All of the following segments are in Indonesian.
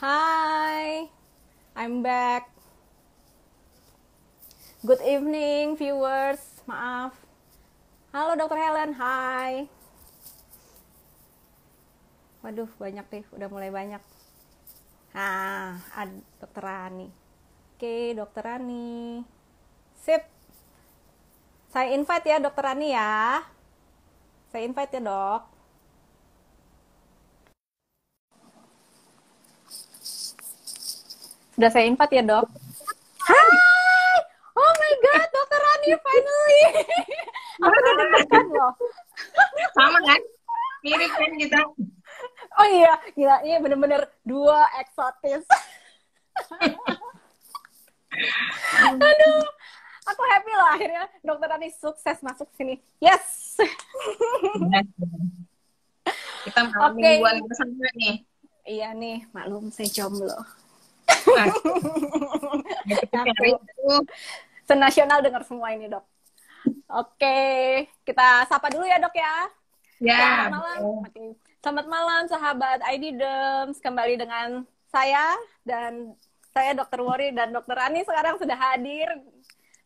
Hi, I'm back. Good evening, viewers. Maaf. Halo, Dokter Helen. Hai. Waduh, banyak nih. Udah mulai banyak. Ada Dokter Rani. Oke, Dokter Rani. Sip. Saya invite ya, Dokter Rani ya. Saya invite ya, Dok. Sudah saya invite ya, Dok. Hai. Oh my God, Dokter Rani finally. Aku udah deg-degan loh. Sama kan? Mirip kan kita. Oh iya, gila, ini bener-bener dua eksotis. Aduh, aku happy loh akhirnya Dokter Rani sukses masuk sini. Yes. Kita malam Oke. mingguan bersama nih. Iya nih, maklum saya jomblo. Nah, kita cari Aku itu. senasional dengar semua ini, Dok. Oke, kita sapa dulu ya, Dok ya. Selamat Ya, malam. betul. Selamat malam sahabat ID Dems. Kembali dengan saya dan saya Dokter Wori dan Dokter Rani sekarang sudah hadir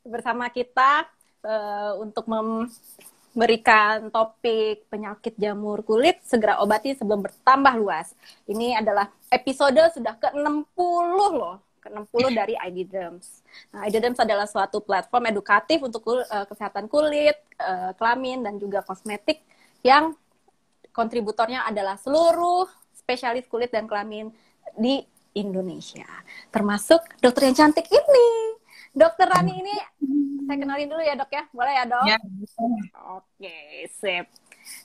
bersama kita untuk memberikan topik penyakit jamur kulit segera obati sebelum bertambah luas. Ini adalah episode sudah ke-60 loh. Ke-60 dari ID Derms. Nah, ID Derms adalah suatu platform edukatif untuk kesehatan kulit, kelamin, dan juga kosmetik yang kontributornya adalah seluruh spesialis kulit dan kelamin di Indonesia. Termasuk dokter yang cantik ini. Dokter Rani ini, saya kenalin dulu ya, Dok ya. Boleh ya, Dok? Ya, Oke, sip.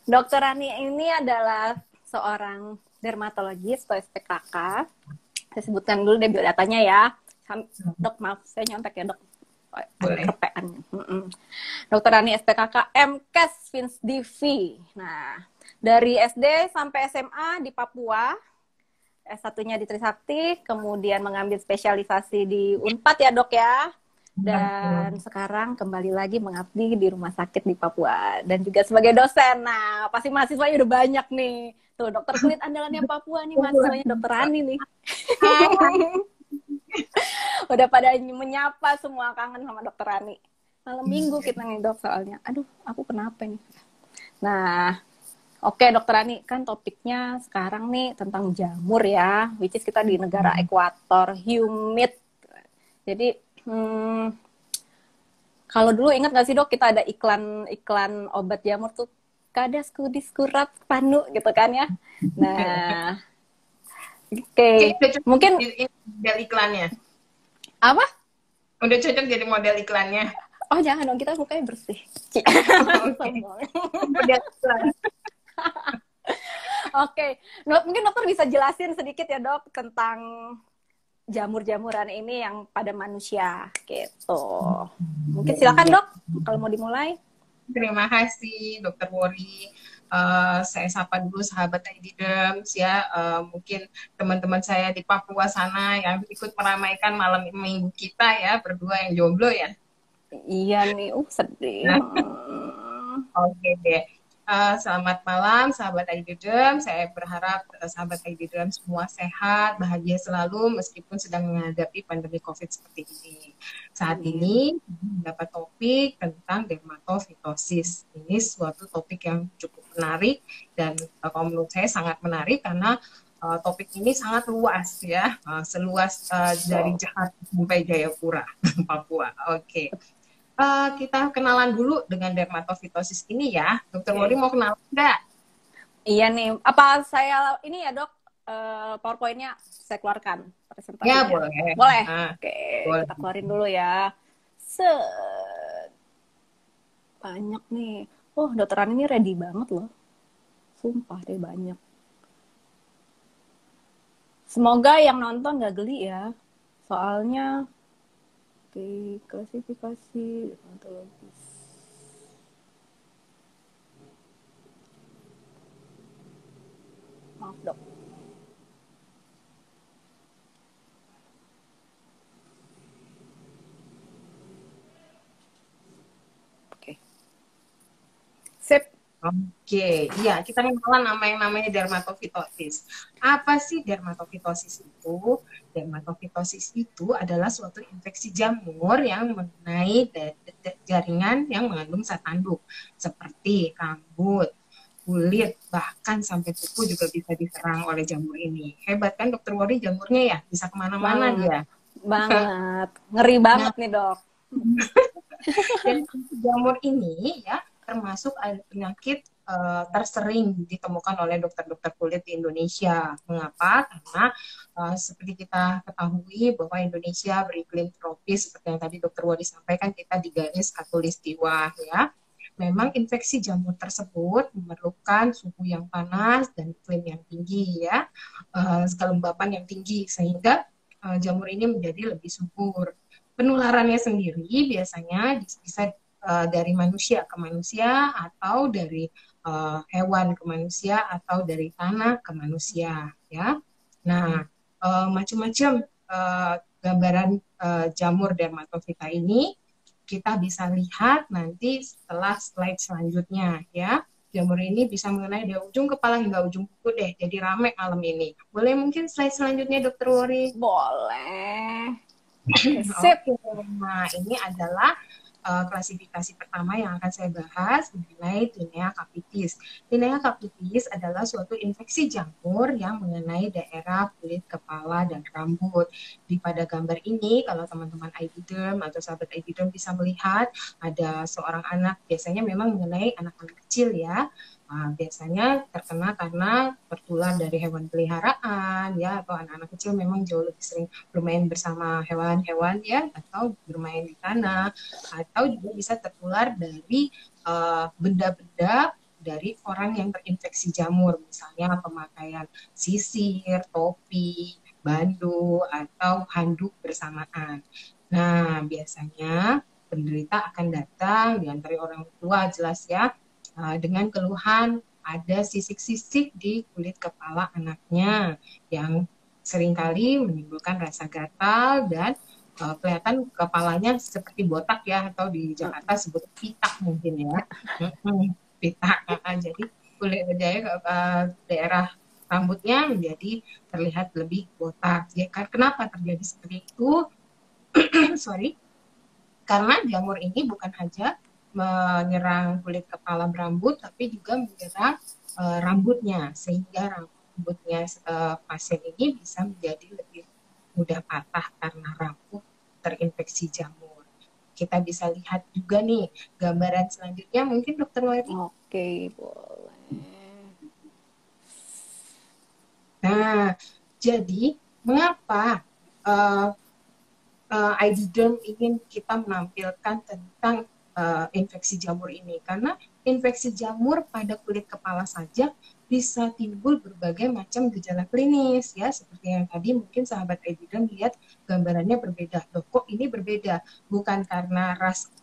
Dokter Rani ini adalah seorang dermatologis atau SPKK. Saya sebutkan dulu deh biodatanya ya. Dok, maaf, saya nyontek ya, Dok. boleh. Kepean. Dokter Rani SPKK MKes Fins Div. Nah, dari SD sampai SMA di Papua, S1-nya di Trisakti, kemudian mengambil spesialisasi di Unpad ya, Dok ya. Dan sekarang kembali lagi mengabdi di rumah sakit di Papua dan juga sebagai dosen. Nah, pasti mahasiswanya udah banyak nih. Tuh, dokter kulit andalannya Papua nih, mahasiswanya Dokter Rani nih. Udah pada menyapa semua, kangen sama Dokter Rani. Malam minggu kita nih, Dok, soalnya. Aduh, aku kenapa nih? Nah, oke, Dokter Rani, kan topiknya sekarang nih tentang jamur ya, which is kita di negara ekuator, humid. Jadi, kalau dulu ingat nggak sih, Dok, kita ada iklan obat jamur tuh, kadas kudis kurat panu gitu kan ya. Nah, oke. Udah cocok Mungkin jadi model iklannya. apa? Udah cocok jadi model iklannya. Oh, jangan dong, kita mukanya bersih. Oke. Model iklan. Oke, mungkin dokter bisa jelasin sedikit ya, Dok, tentang jamur-jamuran ini yang pada manusia gitu. Mungkin silakan, Dok, kalau mau dimulai. Terima kasih, Dokter Wori. Saya sapa dulu sahabat ID Dems ya. Mungkin teman-teman saya di Papua sana yang ikut meramaikan malam minggu kita ya, berdua yang jomblo ya. Iya nih, sedih. Nah, oke deh. Selamat malam sahabat ID Dem. Saya berharap sahabat ID Dem semua sehat, bahagia selalu meskipun sedang menghadapi pandemi COVID seperti ini. Saat ini dapat topik tentang dermatofitosis. Ini suatu topik yang cukup menarik dan kalau menurut saya sangat menarik karena topik ini sangat luas ya, seluas dari Jakarta sampai Jayapura, Papua. Oke. Kita kenalan dulu dengan dermatofitosis ini ya. Dokter Wori mau kenalan nggak? Iya nih, apa saya ini ya, Dok, PowerPoint-nya saya keluarkan Ya, presentasinya. boleh. Boleh? Oke, Boleh. kita keluarin dulu ya. Banyak nih. Oh, dokteran ini ready banget loh. Sumpah deh, banyak. Semoga yang nonton gak geli ya. Soalnya klasifikasi dermatologis. Maaf, Dok. Oke. Sip. Oke, iya kita kenalan nama yang namanya dermatofitosis. Apa sih dermatofitosis itu? Dermatofitosis itu adalah suatu infeksi jamur yang mengenai jaringan yang mengandung zat tanduk seperti rambut, kulit, bahkan sampai kuku juga bisa diserang oleh jamur ini. Hebat kan Dokter Wori jamurnya ya, bisa kemana-mana Banget, dia. banget. Ngeri Nah, banget nih, Dok. dan jamur ini ya termasuk penyakit tersering ditemukan oleh dokter-dokter kulit di Indonesia. Mengapa? Karena seperti kita ketahui bahwa Indonesia beriklim tropis seperti yang tadi Dokter Wadi sampaikan, kita di garis khatulistiwa ya. Memang infeksi jamur tersebut memerlukan suhu yang panas dan iklim yang tinggi ya, kelembapan yang tinggi sehingga jamur ini menjadi lebih subur. Penularannya sendiri biasanya bisa dari manusia ke manusia atau dari hewan ke manusia atau dari tanah ke manusia ya. Nah, macam-macam gambaran jamur dermatofita ini kita bisa lihat nanti setelah slide selanjutnya ya. Jamur ini bisa mengenai dari ujung kepala hingga ujung kuku deh. Jadi rame malam ini. Boleh mungkin slide selanjutnya Dokter Wori? Boleh. Oke, sip. Oke, nah ini adalah klasifikasi pertama yang akan saya bahas mengenai Tinea capitis. Tinea capitis adalah suatu infeksi jamur yang mengenai daerah kulit kepala dan rambut. Di pada gambar ini, kalau teman-teman ID Derm atau sahabat ID Derm bisa melihat, ada seorang anak, biasanya memang mengenai anak-anak kecil ya. Biasanya terkena karena tertular dari hewan peliharaan ya, atau anak-anak kecil memang jauh lebih sering bermain bersama hewan-hewan ya, atau bermain di tanah, atau juga bisa tertular dari benda-benda dari orang yang terinfeksi jamur, misalnya pemakaian sisir, topi, bandu, atau handuk bersamaan. Nah, biasanya penderita akan datang diantara orang tua jelas ya, dengan keluhan ada sisik-sisik di kulit kepala anaknya yang seringkali menimbulkan rasa gatal dan kelihatan kepalanya seperti botak ya, atau di Jakarta sebut pitak mungkin ya. Pitak. Jadi kulit daerah rambutnya menjadi terlihat lebih botak. Ya, kenapa terjadi seperti itu? Sorry, karena jamur ini bukan hanya menyerang kulit kepala berambut, tapi juga menyerang rambutnya, sehingga rambutnya pasien ini bisa menjadi lebih mudah patah karena rambut terinfeksi jamur. Kita bisa lihat juga nih gambaran selanjutnya, mungkin Dokter Wari. Oke, boleh. Nah, jadi mengapa ID Derm ingin kita menampilkan tentang infeksi jamur ini? Karena infeksi jamur pada kulit kepala saja bisa timbul berbagai macam gejala klinis ya, seperti yang tadi mungkin sahabat ID Derm lihat gambarannya berbeda. Loh, kok ini berbeda? Bukan karena ras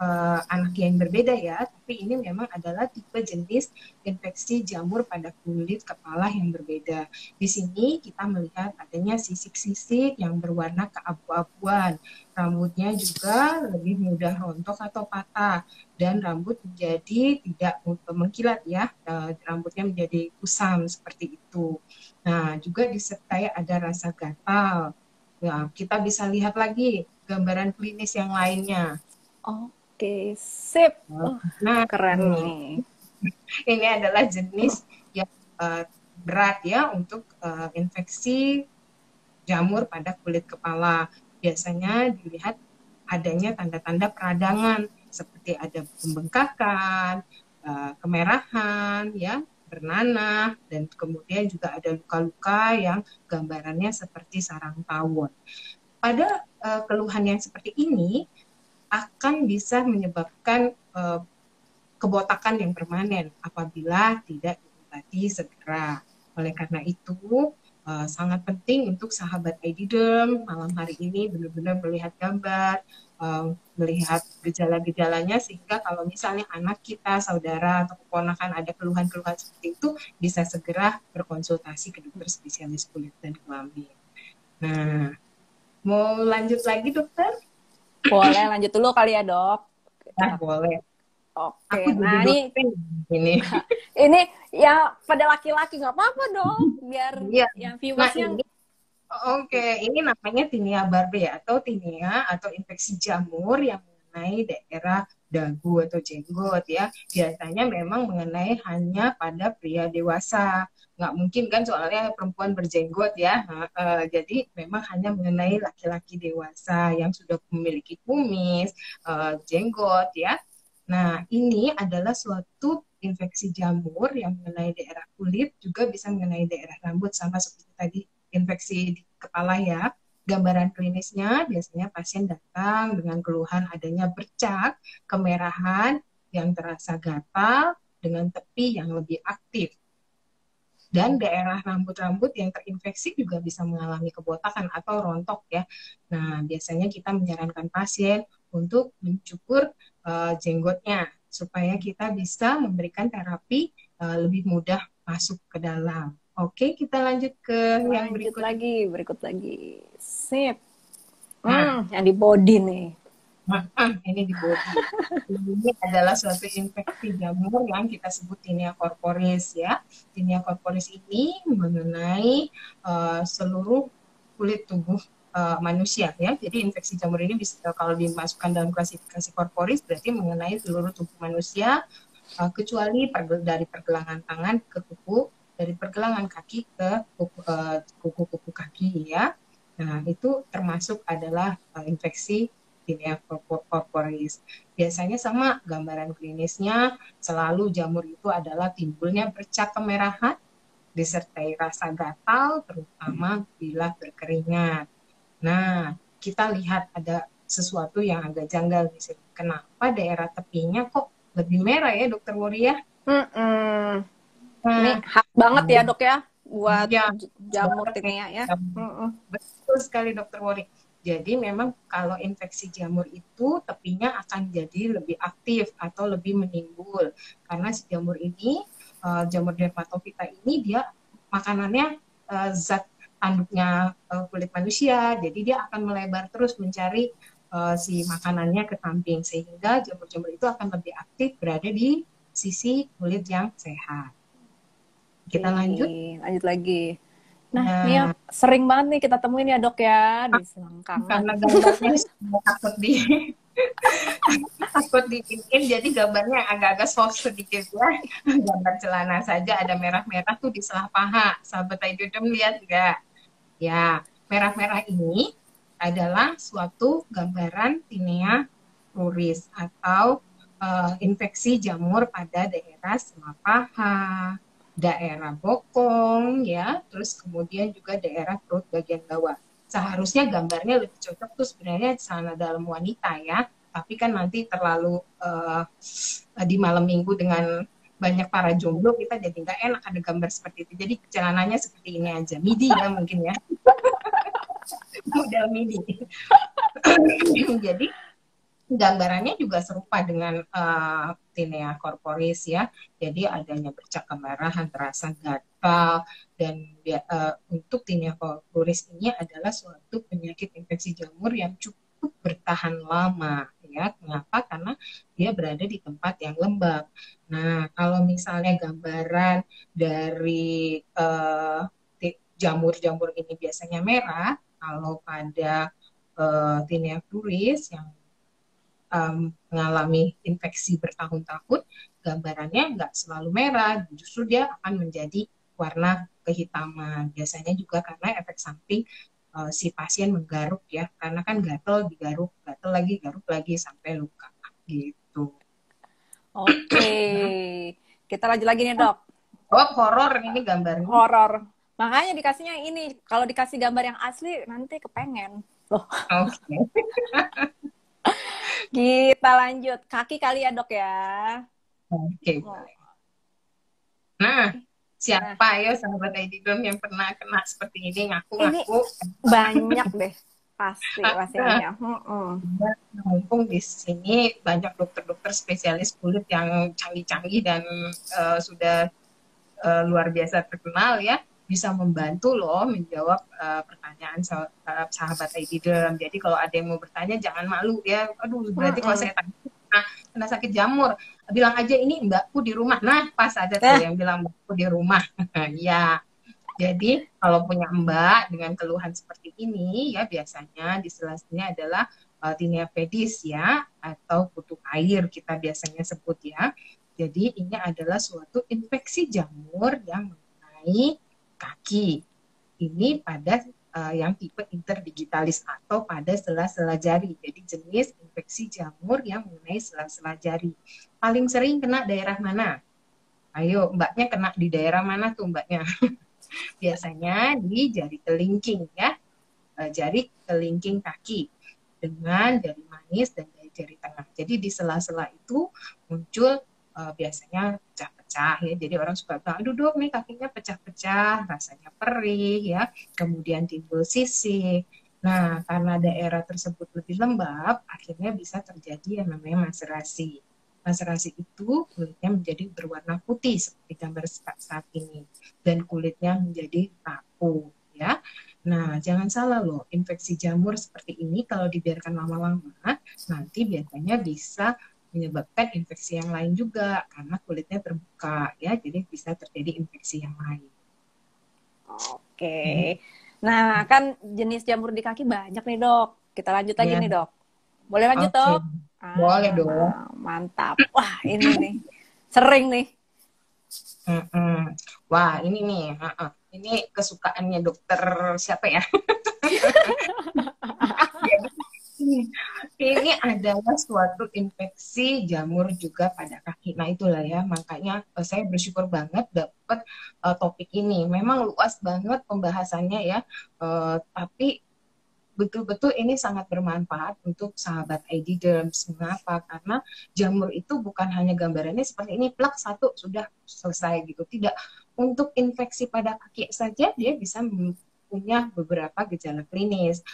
anak yang berbeda ya, tapi ini memang adalah tipe jenis infeksi jamur pada kulit kepala yang berbeda. Di sini kita melihat adanya sisik-sisik yang berwarna keabu-abuan, rambutnya juga lebih mudah rontok atau patah, dan rambut menjadi tidak mengkilat ya, rambutnya menjadi kusam seperti itu. Nah, juga disertai ada rasa gatal. Ya, kita bisa lihat lagi gambaran klinis yang lainnya. Oke, sip. Nah, Keren nih. ini adalah jenis yang berat ya untuk infeksi jamur pada kulit kepala. Biasanya dilihat adanya tanda-tanda peradangan seperti ada pembengkakan, kemerahan, ya, bernanah, dan kemudian juga ada luka-luka yang gambarannya seperti sarang tawon. Pada keluhan yang seperti ini akan bisa menyebabkan kebotakan yang permanen apabila tidak diobati segera. Oleh karena itu, sangat penting untuk sahabat ID Derm malam hari ini benar-benar melihat gambar, melihat gejala-gejalanya, sehingga kalau misalnya anak kita, saudara, atau keponakan ada keluhan-keluhan seperti itu, bisa segera berkonsultasi ke dokter spesialis kulit dan kelamin. Nah, mau lanjut lagi dokter? Boleh lanjut dulu kali ya, Dok. Nah, boleh. Oke, Aku jadi nah dosen ini. ini ya pada laki-laki nggak apa-apa dong, biar Iya. yang Nah viewersnya. ini oke, ini namanya tinea barbe atau tinea atau infeksi jamur yang mengenai daerah dagu atau jenggot ya. Biasanya memang mengenai hanya pada pria dewasa. Nggak mungkin kan soalnya perempuan berjenggot ya. Nah, jadi memang hanya mengenai laki-laki dewasa yang sudah memiliki kumis, jenggot ya. Nah, ini adalah suatu infeksi jamur yang mengenai daerah kulit, juga bisa mengenai daerah rambut, sama seperti tadi infeksi di kepala ya. Gambaran klinisnya biasanya pasien datang dengan keluhan adanya bercak, kemerahan yang terasa gatal dengan tepi yang lebih aktif. Dan daerah rambut-rambut yang terinfeksi juga bisa mengalami kebotakan atau rontok ya. Nah, biasanya kita menyarankan pasien untuk mencukur jenggotnya supaya kita bisa memberikan terapi lebih mudah masuk ke dalam. Oke, kita lanjut ke yang Lanjut berikut. berikut lagi. Sip. Nah, Yang di body nih. ini di body. Ini adalah suatu infeksi jamur yang kita sebut tinea corporis ya. Tinea corporis ini mengenai seluruh kulit tubuh manusia ya. Jadi infeksi jamur ini bisa kalau dimasukkan dalam klasifikasi corporis berarti mengenai seluruh tubuh manusia kecuali dari pergelangan tangan ke kuku, dari pergelangan kaki ke kuku-kuku kaki ya. Nah, itu termasuk adalah infeksi tinea corporis. Biasanya sama gambaran klinisnya, selalu jamur itu adalah timbulnya bercak kemerahan, disertai rasa gatal, terutama bila berkeringat. Nah, kita lihat ada sesuatu yang agak janggal di sini. Kenapa daerah tepinya kok lebih merah ya, Dokter Wori ya? Ini Nah, hak banget ya dok ya, buat ya, jamur tinea ya. betul sekali Dokter Wori. Jadi memang kalau infeksi jamur itu tepinya akan jadi lebih aktif atau lebih menimbul karena si jamur ini, jamur dermatofita ini dia makanannya zat tanduknya kulit manusia, jadi dia akan melebar terus mencari si makanannya ke samping sehingga jamur-jamur itu akan lebih aktif berada di sisi kulit yang sehat. Kita lanjut. Lanjut lagi. Nah, ini yang Nah, sering banget nih kita temuin ya dok ya di selangkangan. karena gambarnya takut di takut dibikin, jadi gambarnya agak-agak soft sedikit ya. Gambar celana saja ada merah-merah tuh di selah paha. Sahabat Aidudem lihat nggak? Ya, merah-merah ini adalah suatu gambaran tinea cruris atau infeksi jamur pada daerah selah paha, daerah bokong ya, terus kemudian juga daerah perut bagian bawah. Seharusnya gambarnya lebih cocok tuh sebenarnya celana dalam wanita ya, tapi kan nanti terlalu di malam minggu dengan banyak para jomblo kita jadi nggak enak ada gambar seperti itu. Jadi celananya seperti ini aja, midi ya mungkin ya, model midi. Jadi gambarannya juga serupa dengan tinea corporis ya. Jadi adanya bercak kemerahan, terasa gatal, dan untuk tinea corporis ini adalah suatu penyakit infeksi jamur yang cukup bertahan lama ya. Kenapa? Karena dia berada di tempat yang lembab. Nah, kalau misalnya gambaran dari jamur-jamur ini biasanya merah, kalau pada tinea cruris yang mengalami infeksi bertahun-tahun, gambarannya nggak selalu merah, justru dia akan menjadi warna kehitaman. Biasanya juga karena efek samping si pasien menggaruk ya, karena kan gatel digaruk, garuk lagi sampai luka gitu. Oke, kita lanjut lagi nih dok. Oh, horor ini gambarnya. Horor. Makanya dikasihnya ini, kalau dikasih gambar yang asli nanti kepengen. Loh. Oke. Kita lanjut. Kaki kali ya dok ya. Oke. Nah, siapa ya sahabat Aididom yang pernah kena seperti ini ngaku-ngaku? Banyak deh pasti pasiennya. Mumpung di sini banyak dokter-dokter spesialis kulit yang canggih-canggih dan sudah luar biasa terkenal ya, bisa membantu loh menjawab pertanyaan sahabat Aididom. Jadi kalau ada yang mau bertanya jangan malu ya. Aduh, berarti kalau saya tanya, nah, kena sakit jamur. Bilang aja ini mbakku di rumah. Nah, pas ada tuh yang bilang mbakku di rumah. Ya, jadi kalau punya mbak dengan keluhan seperti ini, ya biasanya di sela-selanya adalah tinea pedis ya, atau kutu air kita biasanya sebut ya. Jadi ini adalah suatu infeksi jamur yang mengenai kaki. Ini pada yang tipe interdigitalis atau pada sela-sela jari. Jadi jenis infeksi jamur yang mengenai sela-sela jari. Paling sering kena daerah mana? Ayo, mbaknya kena di daerah mana tuh mbaknya? Biasanya di jari kelingking ya, jari kelingking kaki dengan jari manis dan jari tengah. Jadi di sela-sela itu muncul biasanya pecah-pecah ya. Jadi orang suka bilang, aduh dok nih kakinya pecah-pecah, rasanya perih ya, kemudian timbul sisik. Nah, karena daerah tersebut lebih lembab, akhirnya bisa terjadi yang namanya maserasi. Maserasi itu kulitnya menjadi berwarna putih seperti gambar saat ini, dan kulitnya menjadi rapuh ya. Nah, jangan salah loh, infeksi jamur seperti ini kalau dibiarkan lama-lama nanti biasanya bisa menyebabkan infeksi yang lain juga karena kulitnya terbuka ya, jadi bisa terjadi infeksi yang lain. Oke. Nah, kan jenis jamur di kaki banyak nih, Dok. Kita lanjut lagi nih, Dok. Boleh lanjut, Dok? Boleh dong. Mantap. Wah, ini nih. Sering nih. Wah, ini nih. Ini kesukaannya dokter siapa ya? Ini adalah suatu infeksi jamur juga pada kaki. Nah itulah ya, makanya saya bersyukur banget dapat topik ini. Memang luas banget pembahasannya ya, tapi betul-betul ini sangat bermanfaat untuk sahabat ID Derms. Mengapa? Karena jamur itu bukan hanya gambarannya seperti ini, plak satu sudah selesai gitu. Tidak, untuk infeksi pada kaki saja dia bisa punya beberapa gejala klinis.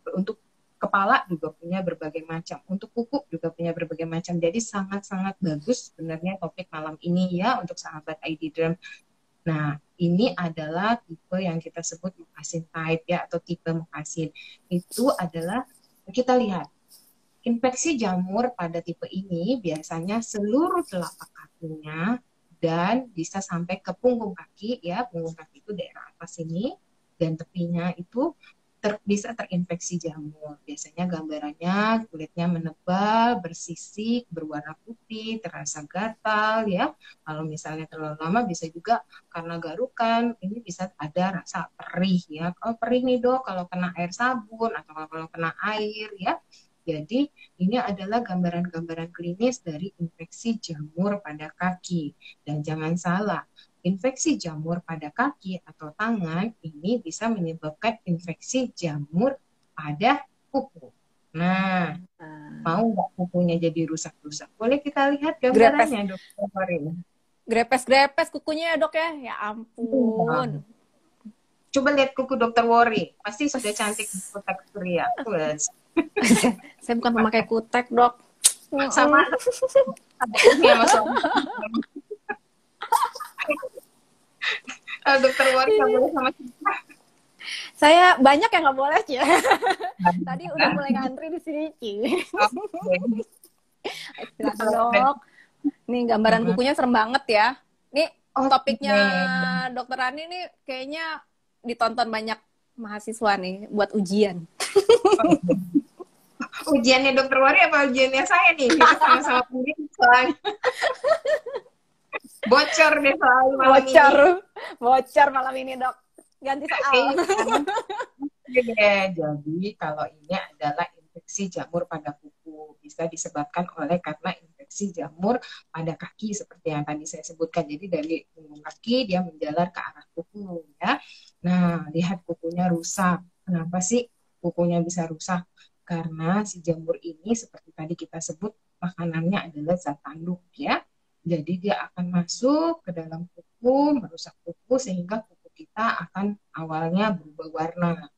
Untuk kepala juga punya berbagai macam, untuk kuku juga punya berbagai macam. Jadi sangat-sangat bagus sebenarnya topik malam ini ya untuk sahabat ID Derm. Nah, ini adalah tipe yang kita sebut moccasin type ya, atau tipe moccasin. Itu adalah, kita lihat, infeksi jamur pada tipe ini biasanya seluruh telapak kakinya dan bisa sampai ke punggung kaki ya. Punggung kaki itu daerah atas ini, dan tepinya itu bisa terinfeksi jamur. Biasanya gambarannya kulitnya menebal, bersisik, berwarna putih, terasa gatal ya. Kalau misalnya terlalu lama bisa juga karena garukan, ini bisa ada rasa perih ya. Kalau perih nih dok, kalau kena air sabun atau kalau kena air ya. Jadi ini adalah gambaran-gambaran klinis dari infeksi jamur pada kaki. Dan jangan salah, infeksi jamur pada kaki atau tangan ini bisa menyebabkan infeksi jamur pada kuku. Nah, mau nggak kukunya jadi rusak-rusak? Boleh kita lihat gambarannya, Dokter Farin. Grepes-grepes kukunya ya, Dok ya? Ya ampun. Coba lihat kuku Dokter Wori. Pasti sudah cantik tekstur ya. Saya bukan pemakai kutek, Dok. Sama ini ya, Mas. Dokter Wori nggak boleh sama kita. Saya banyak yang nggak boleh ya. Tadi udah mulai ngantri di sini, Ci. Dok. Nih gambaran kukunya serem banget ya. Nih topiknya Dokter Rani nih kayaknya ditonton banyak mahasiswa nih buat ujian. Ujiannya Dokter Wari apa ujiannya saya nih? Kita sama-sama pendidik soalnya. Bocor deh soal malam ini. Bocor malam ini, Dok. Ganti soal. Jadi kalau ini adalah infeksi jamur pada kuku, bisa disebabkan karena infeksi jamur pada kaki seperti yang tadi saya sebutkan. Jadi dari punggung kaki dia menjalar ke arah kuku ya. Nah, lihat kukunya rusak. Kenapa sih kukunya bisa rusak? Karena si jamur ini seperti tadi kita sebut makanannya adalah zat tanduk ya. Jadi dia akan masuk ke dalam kuku, merusak kuku sehingga kuku kita akan awalnya berubah warna.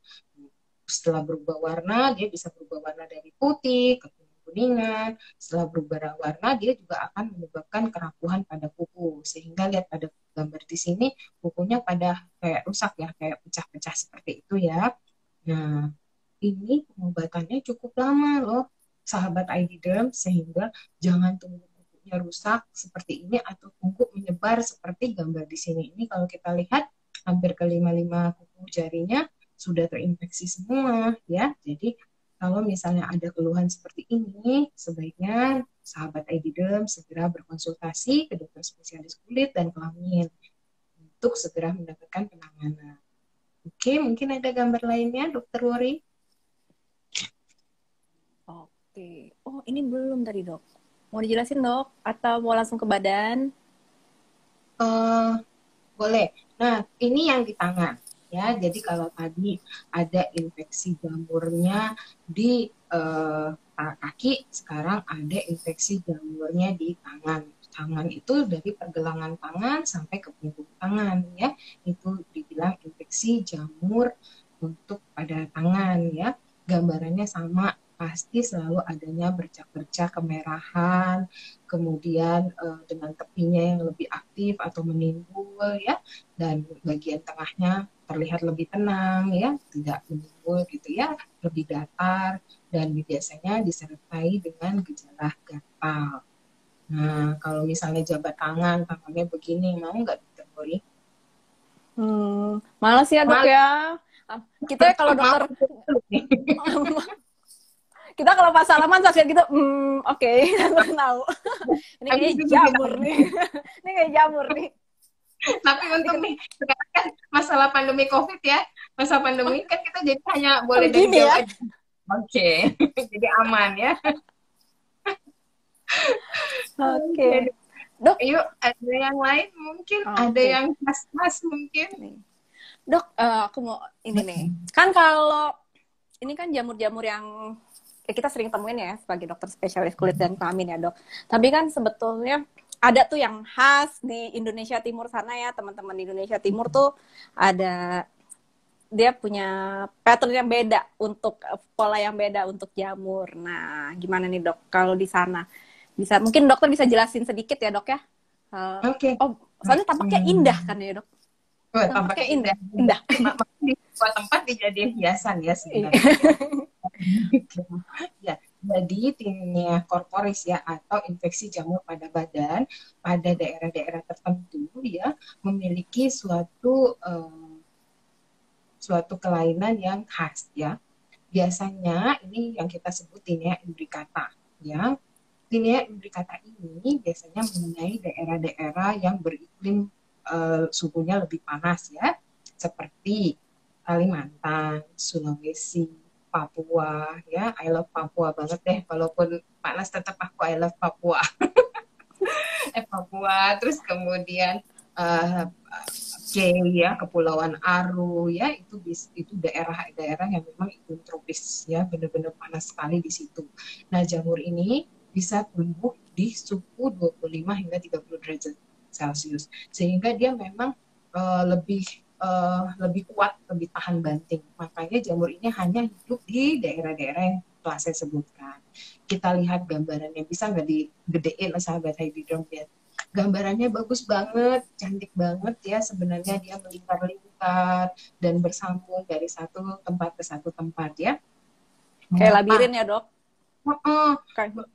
Setelah berubah warna, dia bisa berubah warna dari putih ke kuning-kuningan. Setelah berubah warna, dia juga akan menyebabkan kerapuhan pada kuku. Sehingga lihat pada gambar di sini, kukunya pada kayak rusak ya, kayak pecah-pecah seperti itu ya. Nah, ini pengobatannya cukup lama loh. sahabat ID Derm, sehingga jangan tunggu kukunya rusak seperti ini atau tunggu menyebar seperti gambar di sini. Ini kalau kita lihat hampir ke 5 kuku jarinya sudah terinfeksi semua ya. Jadi kalau misalnya ada keluhan seperti ini, sebaiknya sahabat ID Derm segera berkonsultasi ke dokter spesialis kulit dan kelamin untuk segera mendapatkan penanganan. Oke, mungkin ada gambar lainnya, Dokter Wori? Oke. Oh, ini belum tadi, Dok. Mau dijelasin, Dok? Atau mau langsung ke badan? Boleh. Nah, ini yang di tangan. Ya, jadi kalau tadi ada infeksi jamurnya di kaki, sekarang ada infeksi jamurnya di tangan. Tangan itu dari pergelangan tangan sampai ke punggung tangan ya. Itu dibilang infeksi jamur untuk pada tangan ya. Gambarannya sama, pasti selalu adanya bercak-bercak kemerahan, kemudian dengan tepinya yang lebih aktif atau menimbul ya, dan bagian tengahnya terlihat lebih tenang ya, tidak menimbul gitu ya, lebih datar, dan biasanya disertai dengan gejala gatal. Nah, kalau misalnya jabat tangan, tangannya begini, mau nggak Dokter Bori? Malas ya, Dok ya. Kita kalau dokter kita kalau pas salaman sakit gitu, oke, tahu. Ini kayak jamur nih. Ini kayak jamur nih. Tapi untung nih, sekarang kan masalah pandemi COVID ya, masa pandemi kan kita jadi hanya boleh dari jauh ya? aja. Oke, jadi aman ya. Oke. Dok, yuk ada yang lain mungkin, ada yang khas-khas mungkin. Dok, aku mau ini nih. Kan kalau ini kan jamur-jamur yang kita sering temuin ya sebagai dokter spesialis kulit dan kelamin ya, Dok. Tapi kan sebetulnya ada tuh yang khas di Indonesia Timur sana ya, teman-teman di Indonesia Timur tuh ada, dia punya pattern yang beda untuk pola yang beda untuk jamur. Nah, gimana nih, Dok? Kalau di sana bisa, mungkin dokter bisa jelasin sedikit ya, Dok ya. Oke. Oh, soalnya tampaknya indah kan ya, Dok? Tampaknya indah. Di sebuah tempat dijadiin hiasan ya sebenarnya. Ya, jadi tinea corporis ya, atau infeksi jamur pada badan pada daerah-daerah tertentu ya, memiliki suatu kelainan yang khas ya. Biasanya ini yang kita sebut tinea imbricata ya. Tinea imbricata ini biasanya mengenai daerah-daerah yang beriklim suhunya lebih panas ya, seperti Kalimantan, Sulawesi, Papua ya. I love Papua banget deh, walaupun panas tetap aku I love Papua. Papua, terus kemudian ya, Kepulauan Aru ya, itu daerah-daerah yang memang iklim tropis ya, benar-benar panas sekali di situ. Nah, jamur ini bisa tumbuh di suhu 25 hingga 30 derajat Celcius, sehingga dia memang lebih kuat, lebih tahan banting. Makanya jamur ini hanya hidup di daerah-daerah yang telah saya sebutkan. Kita lihat gambarannya, bisa nggak digedein sahabat Heidi Derm lihat? Gambarannya bagus banget, cantik banget ya. Sebenarnya dia melingkar-lingkar dan bersambung dari satu tempat ke satu tempat ya. Kayak labirin ya, Dok?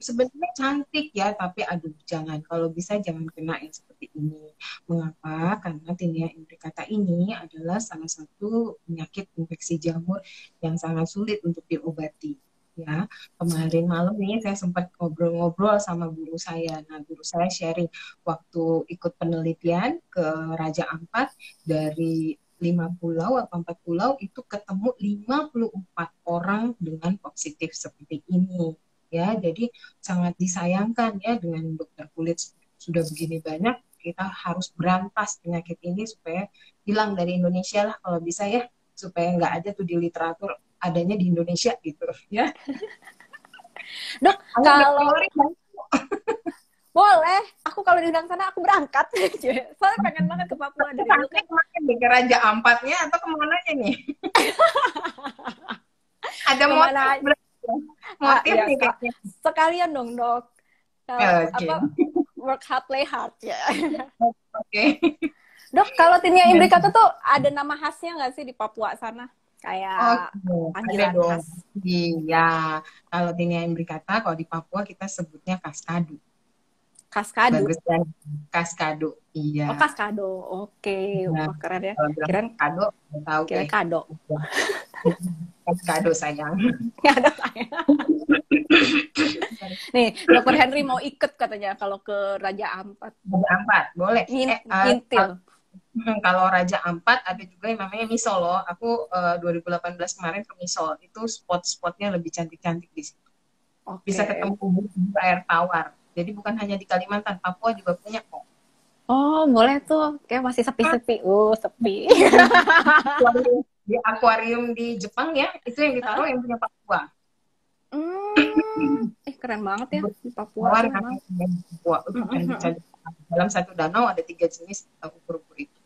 Sebenarnya cantik ya, tapi aduh jangan, kalau bisa jangan kena yang seperti ini. Mengapa? Karena tinea imbricata ini adalah salah satu penyakit infeksi jamur yang sangat sulit untuk diobati. Ya, kemarin malam nih saya sempat ngobrol-ngobrol sama guru saya. Nah, guru saya sharing waktu ikut penelitian ke Raja Ampat, dari 5 pulau atau 4 pulau itu ketemu 54 orang dengan positif seperti ini ya. Jadi sangat disayangkan ya, dengan dokter kulit sudah begini banyak, kita harus berantas penyakit ini supaya hilang dari Indonesia lah kalau bisa ya, supaya nggak ada tuh di literatur adanya di Indonesia gitu ya. Dok, kalau boleh, aku kalau diundang sana aku berangkat. Soalnya pengen banget ke Papua dari dulu kan. Makin di Raja Ampatnya atau kemana nih? Ada motif ya, nih kayaknya. Sekalian dong, Dok. Work hard, play hard ya. Oke. Dok, kalau tinea imbricata tuh ada nama khasnya nggak sih di Papua sana? Kayak Oke, ada panggilan dong. khas. Iya, kalau Tini yang berkata, kalau di Papua kita sebutnya kaskadu. Kaskado. Bagus kan? Kaskado. Iya. Oh, kaskado. Oke. Nah, Wah, keren ya. kalau bilang Kirain, kado, nggak tahu kirain deh. kado. Kaskado sayang. Nggak ada saya. Nih, Dokter Henry mau ikut katanya kalau ke Raja Ampat. Raja Ampat, boleh. Ngintil. Kalau Raja Ampat ada juga yang namanya Misol loh. Aku 2018 kemarin ke Misol. Itu spot-spotnya lebih cantik-cantik di situ. Bisa Oke. ketemu bumbu air tawar. Jadi bukan hanya di Kalimantan, Papua juga punya kok. Oh, boleh tuh. Kayak masih sepi-sepi. Sepi. Di akuarium di Jepang ya, itu yang ditaruh yang punya Papua. Keren banget ya di Papua Tawar tuh kan memang. yang Papua. Dalam satu danau ada 3 jenis ubur-ubur itu.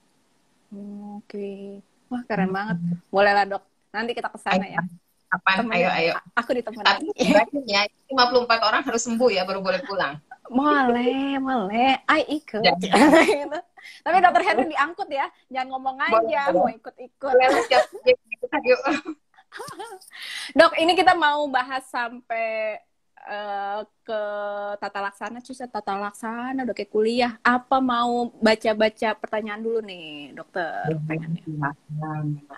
Oke. Wah, keren banget. Boleh lah, Dok. Nanti kita ke sana ya. Kapan? Ayo, Temenin. ayo. Aku ditemenin. Tapi ya, 54 orang harus sembuh ya baru boleh pulang. Boleh. Ikut. Jadi, Gitu. Tapi Dokter Henry diangkut ya. Jangan ngomong aja, mau ikut-ikut. siap, yuk. Dok, ini kita mau bahas sampai ke tata laksana, tata laksana udah kayak kuliah. Apa mau baca-baca pertanyaan dulu nih, dokter? Pengennya.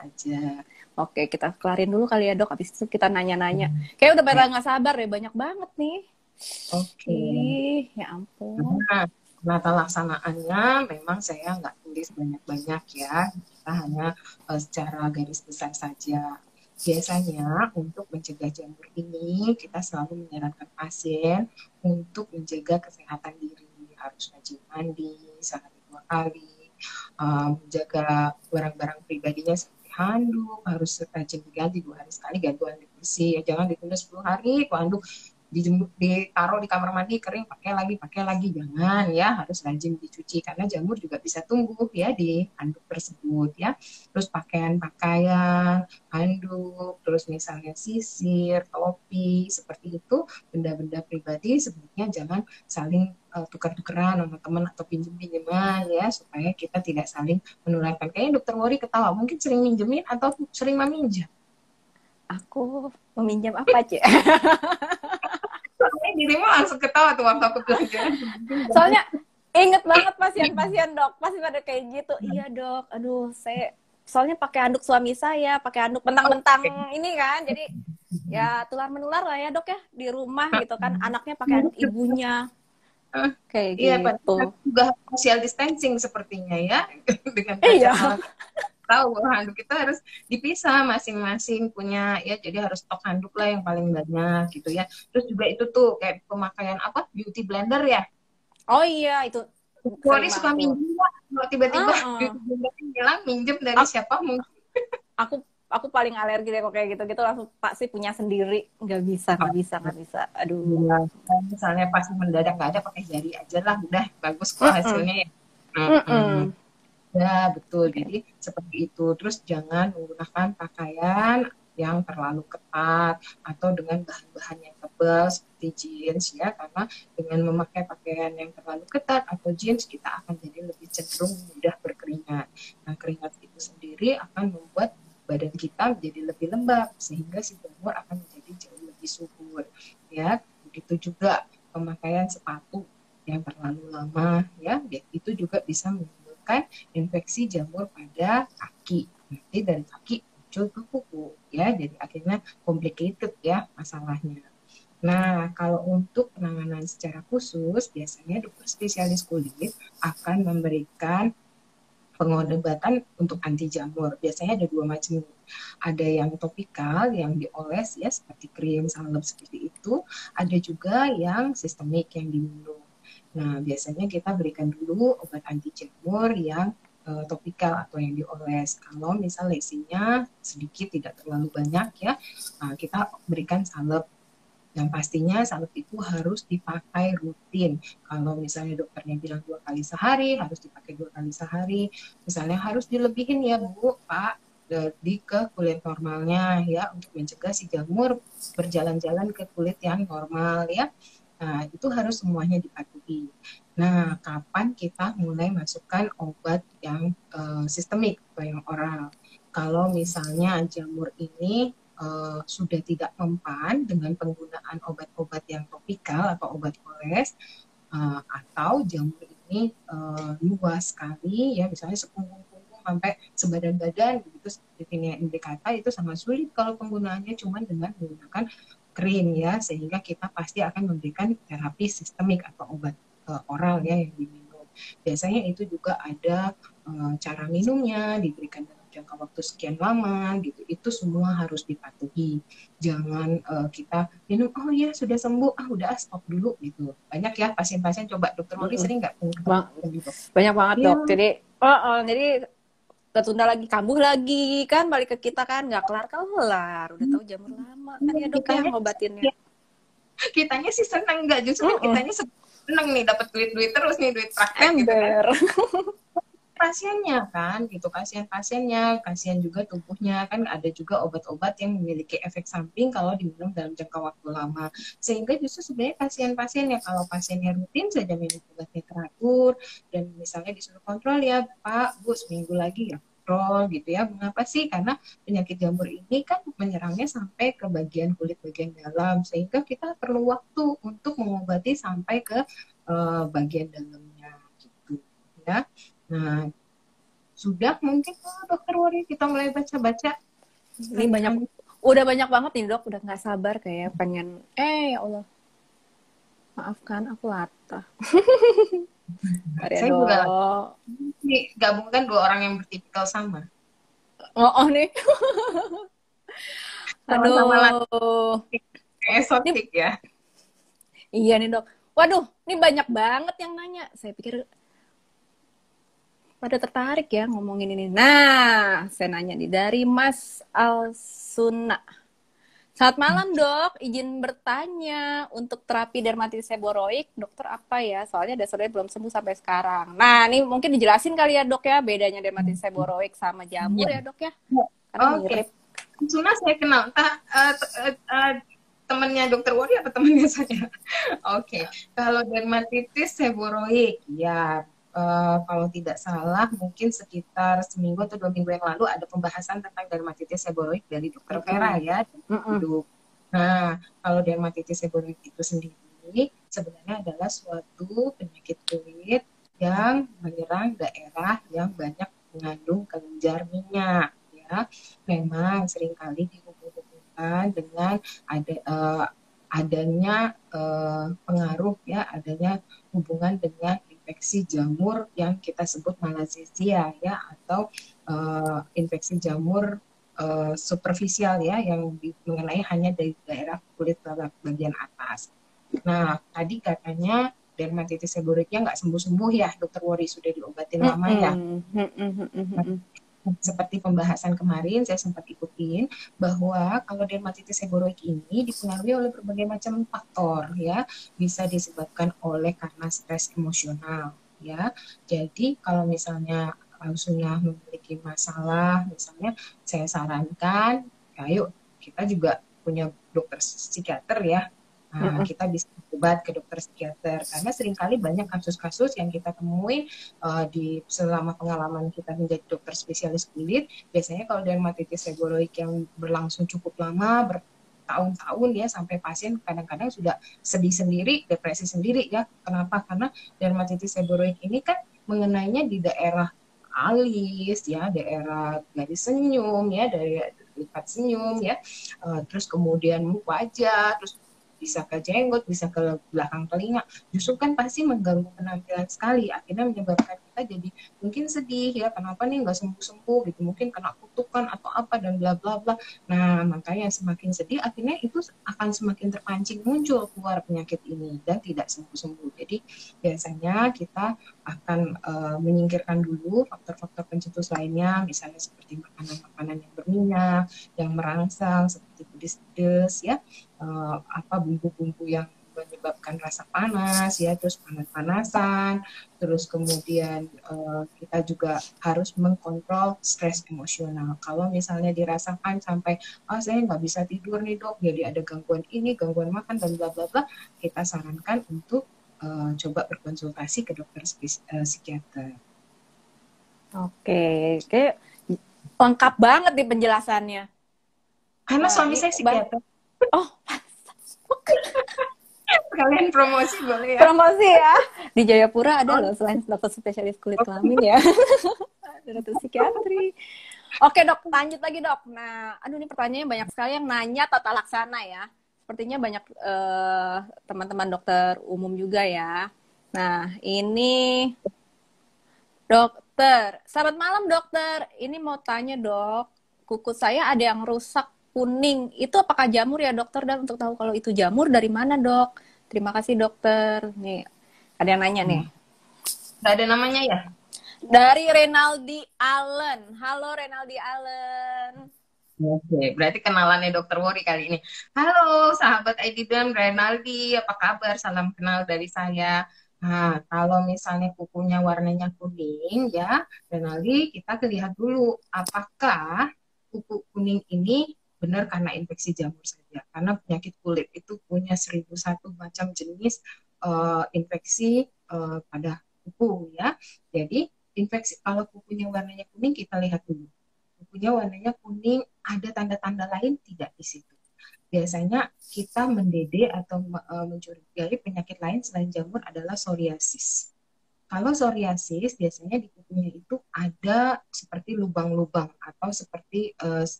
Aja. Oke, kita kelarin dulu kali ya, Dok. Habis itu kita nanya-nanya. Kayak udah pada nggak sabar ya, banyak banget nih. Oke. Ya ampun. Nah, laksanaannya memang saya nggak tulis banyak-banyak ya. Kita hanya secara garis besar saja. Biasanya untuk mencegah jamur ini, kita selalu menyarankan pasien untuk menjaga kesehatan diri. Harus rajin mandi sehari 2 kali, menjaga barang-barang pribadinya seperti handuk, harus rajin diganti 2 hari sekali, ganti handuk bersih. Jangan ditunda 10 hari, handuk ditaruh di kamar mandi kering pakai lagi jangan ya, harus rajin dicuci karena jamur juga bisa tumbuh ya di handuk tersebut ya. Terus pakaian handuk, terus misalnya sisir, topi seperti itu, benda-benda pribadi sebenarnya jangan saling tukar-tukeran sama teman atau pinjem-pinjeman ya, supaya kita tidak saling menularkan. Kayaknya dokter Wori ketawa, mungkin sering minjemin atau sering meminjam. Aku meminjam apa, Cek? Soalnya dirimu langsung ketawa tuh waktu aku bilang jangan. Soalnya inget banget pasien-pasien, Dok. Pasti pada kayak gitu. Iya, Dok. Aduh, saya soalnya pakai handuk suami saya, pakai handuk bentang-bentang ini kan. Jadi ya tular-menular lah ya, Dok ya, di rumah gitu kan. Anaknya pakai handuk ibunya. Kayak Iya, gitu. juga social distancing sepertinya ya. Dengan Iya. tahu bahwa handuk kita harus dipisah, masing-masing punya ya, jadi harus stok handuk lah yang paling banyak gitu ya. Terus juga itu tuh kayak pemakaian apa, beauty blender ya. Oh iya, itu Wari suka minjem kalau tiba-tiba beauty blender hilang, minjem dari siapa mungkin. Aku paling alergi deh kok kayak gitu-gitu, langsung Pak sih punya sendiri, nggak bisa. Aduh. Ya, misalnya pas mendadak nggak ada, pakai jari aja lah, udah bagus kok hasilnya ya. Ya, betul. Jadi seperti itu. Terus jangan menggunakan pakaian yang terlalu ketat atau dengan bahan-bahan yang tebal seperti jeans ya, karena dengan memakai pakaian yang terlalu ketat atau jeans kita akan jadi lebih cenderung mudah berkeringat. Nah, keringat itu sendiri akan membuat badan kita menjadi lebih lembab sehingga si jamur akan menjadi jauh lebih subur ya. Begitu juga pemakaian sepatu yang terlalu lama ya, itu juga bisa kan infeksi jamur pada kaki, nanti dari kaki muncul ke kuku ya, jadi akhirnya complicated ya masalahnya. Nah, kalau untuk penanganan secara khusus biasanya dokter spesialis kulit akan memberikan pengobatan untuk anti jamur. Biasanya ada 2 macam. Ada yang topikal yang dioles ya seperti krim, salep seperti itu. Ada juga yang sistemik yang diminum. Nah, biasanya kita berikan dulu obat anti jamur yang topikal atau yang dioles. Kalau misal lesinya sedikit, tidak terlalu banyak ya, kita berikan salep. Yang pastinya salep itu harus dipakai rutin. Kalau misalnya dokternya bilang 2 kali sehari, harus dipakai 2 kali sehari. Misalnya harus dilebihin ya Bu, Pak, ke kulit normalnya ya, untuk mencegah si jamur berjalan-jalan ke kulit yang normal ya. Nah, itu harus semuanya dipatuhi. Nah, kapan kita mulai masukkan obat yang sistemik atau yang oral? kalau misalnya jamur ini sudah tidak mempan dengan penggunaan obat-obat yang topikal atau obat oles, atau jamur ini luas sekali ya, misalnya sepunggung-punggung sampai sebadan badan begitu seperti tinea indicata, itu sangat sulit kalau penggunaannya cuma dengan menggunakan krim ya, sehingga kita pasti akan memberikan terapi sistemik atau obat oral ya yang diminum. Biasanya itu juga ada cara minumnya, diberikan dalam jangka waktu sekian lama gitu, itu semua harus dipatuhi. Jangan kita minum, oh ya sudah sembuh, udah stop dulu gitu. Banyak ya pasien-pasien, coba dokter Wori sering nggak gitu? Banyak banget ya. Dok, jadi ketunda lagi, kambuh lagi, kan balik ke kita kan, nggak kelar-kelar, udah tahu jamur lama kan ya dok ya ngobatinnya. Kitanya sih seneng, nggak, justru kitanya seneng nih dapat duit terus nih, duit praktek gitu kan. Pasiennya kan gitu, kasihan pasiennya, kasihan juga tubuhnya kan, ada juga obat-obat yang memiliki efek samping kalau diminum dalam jangka waktu lama, sehingga justru sebenarnya kasihan pasiennya kalau pasiennya rutin saja minum obatnya teratur dan misalnya disuruh kontrol ya Pak Bu seminggu lagi ya kontrol gitu ya. Mengapa sih? Karena penyakit jamur ini kan menyerangnya sampai ke bagian kulit bagian dalam, sehingga kita perlu waktu untuk mengobati sampai ke bagian dalamnya gitu ya. Nah, sudah mungkin dokter Wori kita mulai baca-baca. Ini udah banyak banget nih dok, udah nggak sabar kayak pengen. Ya Allah, maafkan aku latah. Saya juga gabungkan dua orang yang bertipikal sama. Oh nih. Aduh. Esotik ya. Iya nih dok. Waduh, ini banyak banget yang nanya. Saya pikir pada tertarik ya ngomongin ini. Nah, saya nanya nih dari Mas Alsuna. Selamat malam dok, izin bertanya untuk terapi dermatitis seboroik, dokter apa ya? Soalnya dasarnya belum sembuh sampai sekarang. Nah, ini mungkin dijelasin kali ya dok ya, bedanya dermatitis seboroik sama jamur ya dok ya? Karena mirip. Alsuna saya kenal. Temannya dokter Wori atau temannya saya? Oke. Kalau dermatitis seboroik, ya kalau tidak salah mungkin sekitar seminggu atau 2 minggu yang lalu ada pembahasan tentang dermatitis seboroik dari dokter Vera ya. Nah, kalau dermatitis seboroik itu sendiri sebenarnya adalah suatu penyakit kulit yang menyerang daerah yang banyak mengandung kelenjar minyak ya. Memang seringkali dihubung-hubungkan dengan adanya pengaruh ya, adanya hubungan dengan infeksi jamur yang kita sebut malassezia ya, atau infeksi jamur superficial ya, yang mengenai hanya dari daerah kulit bagian atas. Nah, tadi katanya dermatitis seboroiknya nggak sembuh-sembuh ya, dokter Wori, sudah diobatin lama ya. Seperti pembahasan kemarin saya sempat ikutin bahwa kalau dermatitis seboroik ini dipengaruhi oleh berbagai macam faktor ya, bisa disebabkan oleh karena stres emosional ya. Jadi kalau misalnya sudah memiliki masalah, misalnya saya sarankan, ayo kita juga punya dokter psikiater ya. Nah, kita bisa obat ke dokter psikiater karena seringkali banyak kasus-kasus yang kita temui selama pengalaman kita menjadi dokter spesialis kulit. Biasanya kalau dermatitis seboroik yang berlangsung cukup lama, bertahun-tahun ya, sampai pasien kadang-kadang sudah sedih sendiri, depresi sendiri ya. Kenapa? Karena dermatitis seboroik ini kan mengenainya di daerah alis ya, daerah garis senyum ya, dari lipat senyum ya, terus kemudian wajah, terus bisa ke jenggot, bisa ke belakang telinga, justru kan pasti mengganggu penampilan sekali, akhirnya menyebabkan kita jadi mungkin sedih ya, kenapa nih nggak sembuh-sembuh gitu, mungkin kena kutukan atau apa dan bla bla bla. Nah, makanya semakin sedih akhirnya itu akan semakin terpancing muncul keluar penyakit ini dan tidak sembuh-sembuh. Jadi biasanya kita akan menyingkirkan dulu faktor-faktor pencetus lainnya, misalnya seperti makanan-makanan yang berminyak, yang merangsang seperti pedes-pedes ya, bumbu-bumbu yang menyebabkan rasa panas ya, terus panas-panasan, terus kemudian kita juga harus mengkontrol stres emosional. Kalau misalnya dirasakan sampai saya nggak bisa tidur nih dok, jadi ada gangguan ini, gangguan makan dan bla bla bla, kita sarankan untuk coba berkonsultasi ke dokter psikiater. Oke, kayak Lengkap banget di penjelasannya. Karena Wah, suami ini saya psikiater. oh, Kalian promosi boleh ya? promosi ya. Di Jayapura ada Oh, loh selain dokter spesialis kulit oh, kelamin ya. Ada dokter psikiatri. Oke dok, lanjut lagi dok. Nah, aduh ini pertanyaannya banyak sekali yang nanya tata laksana ya. Sepertinya banyak teman-teman dokter umum juga ya. Nah, ini dokter. Selamat malam dokter. Ini mau tanya dok, kuku saya ada yang rusak kuning. Itu apakah jamur ya dokter? Dan untuk tahu kalau itu jamur dari mana dok? Terima kasih dokter. Nih, ada yang nanya nih. nggak ada namanya ya? Dari Renaldi Allen. Halo Renaldi Allen. Oke, berarti kenalannya Dokter Wori kali ini. Halo, sahabat ID dan Renaldi, apa kabar? Salam kenal dari saya. Nah, kalau misalnya kukunya warnanya kuning, ya, Renaldi, kita lihat dulu apakah kuku kuning ini benar karena infeksi jamur saja. Karena penyakit kulit itu punya 1001 macam jenis infeksi pada kuku, ya. Jadi, infeksi kalau kukunya warnanya kuning, kita lihat dulu kukunya warnanya kuning, ada tanda-tanda lain tidak di situ. Biasanya kita mendede atau mencurigai penyakit lain selain jamur adalah psoriasis. Kalau psoriasis biasanya di kukunya itu ada seperti lubang-lubang atau seperti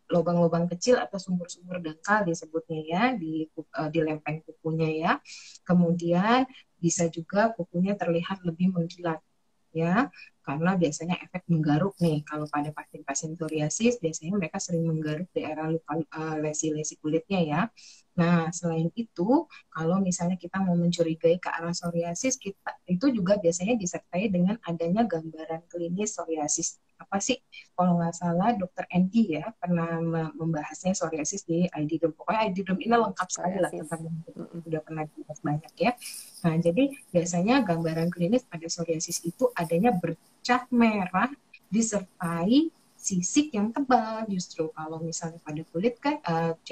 lubang-lubang kecil atau sumur-sumur dangkal disebutnya ya di lempeng kukunya ya. Kemudian bisa juga kukunya terlihat lebih mengkilat ya, karena biasanya efek menggaruk nih. Kalau pada pasien-pasien psoriasis biasanya mereka sering menggaruk daerah luka lesi-lesi kulitnya ya. Nah, selain itu, kalau misalnya kita mau mencurigai ke arah psoriasis, kita itu juga biasanya disertai dengan adanya gambaran klinis psoriasis. Apa sih? Kalau nggak salah, Dokter Andy ya pernah membahasnya psoriasis di ID Dom. Pokoknya ID Dom ini lengkap sekali lah Psoriasis. tentang sudah pernah dibahas banyak ya. Nah, jadi biasanya gambaran klinis pada psoriasis itu adanya bercak merah disertai sisik yang tebal. Justru kalau misalnya pada kulit kan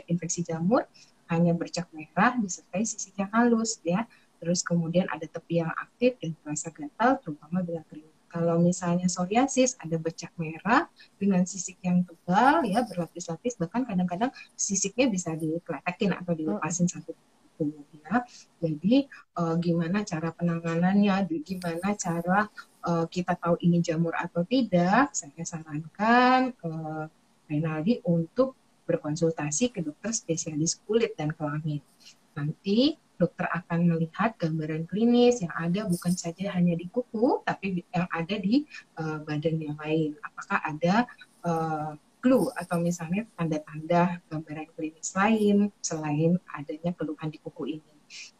infeksi jamur hanya bercak merah disertai sisik yang halus ya. Terus kemudian ada tepi yang aktif dan terasa gatal terutama bila kering. Kalau misalnya psoriasis ada bercak merah dengan sisik yang tebal ya berlapis-lapis, bahkan kadang-kadang sisiknya bisa dikletekin atau dilepasin satu ya. Jadi gimana cara penanganannya, gimana cara kita tahu ini jamur atau tidak, saya sarankan Renaldi untuk berkonsultasi ke dokter spesialis kulit dan kelamin. Nanti dokter akan melihat gambaran klinis yang ada bukan saja hanya di kuku, tapi yang ada di badan yang lain. Apakah ada clue atau misalnya tanda-tanda gambaran klinis lain selain adanya keluhan di kuku ini.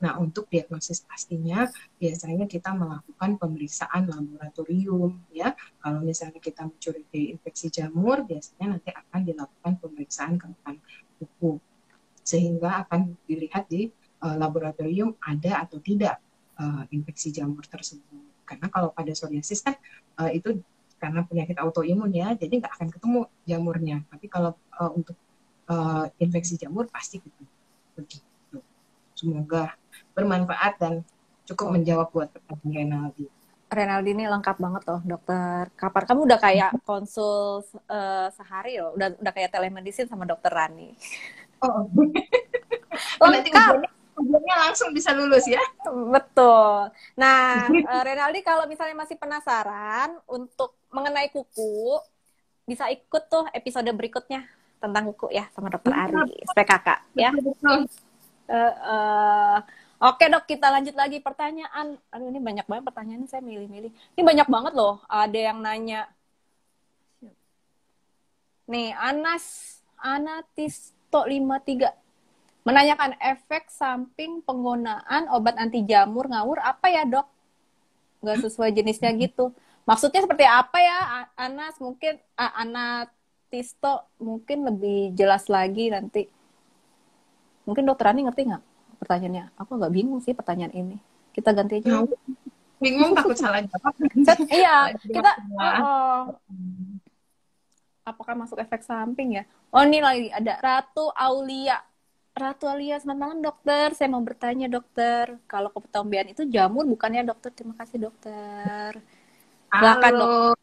Nah, untuk diagnosis pastinya biasanya kita melakukan pemeriksaan laboratorium ya. Kalau misalnya kita mencurigai infeksi jamur, biasanya nanti akan dilakukan pemeriksaan keluhan kuku sehingga akan dilihat di laboratorium ada atau tidak infeksi jamur tersebut. Karena kalau pada psoriasis kan itu karena penyakit autoimun ya, jadi nggak akan ketemu jamurnya. Tapi kalau untuk infeksi jamur pasti gitu. Begitu. Semoga bermanfaat dan cukup menjawab buat pertanyaan Renaldi. Renaldi ini lengkap banget loh dokter. Kapan kamu udah kayak konsul sehari loh, udah kayak telemedicine sama dokter Rani. Oh, nanti Lengkap. ujiannya langsung bisa lulus ya. Betul. Nah, Renaldi kalau misalnya masih penasaran untuk mengenai kuku, bisa ikut tuh episode berikutnya tentang kuku ya sama dokter Ari, SPKK ya. Oke dok, kita lanjut lagi pertanyaan. Aduh ini banyak banget pertanyaan, saya milih-milih. Ini banyak banget loh, ada yang nanya. Nih, Anatisto 53 menanyakan efek samping penggunaan obat anti jamur ngawur apa ya dok? Nggak sesuai jenisnya gitu. Maksudnya seperti apa ya Anas? Mungkin Anatisto mungkin lebih jelas lagi nanti. Mungkin dokter Ani ngerti nggak pertanyaannya? Aku nggak bingung sih pertanyaan ini. Kita ganti aja. Bingung takut salah jawab. Iya, kita apakah masuk efek samping ya? Oh ini lagi ada Ratu Aulia. Ratu Aulia, selamat malam dokter. Saya mau bertanya dokter, kalau ketombean itu jamur bukannya dokter? Terima kasih dokter. Silakan dok.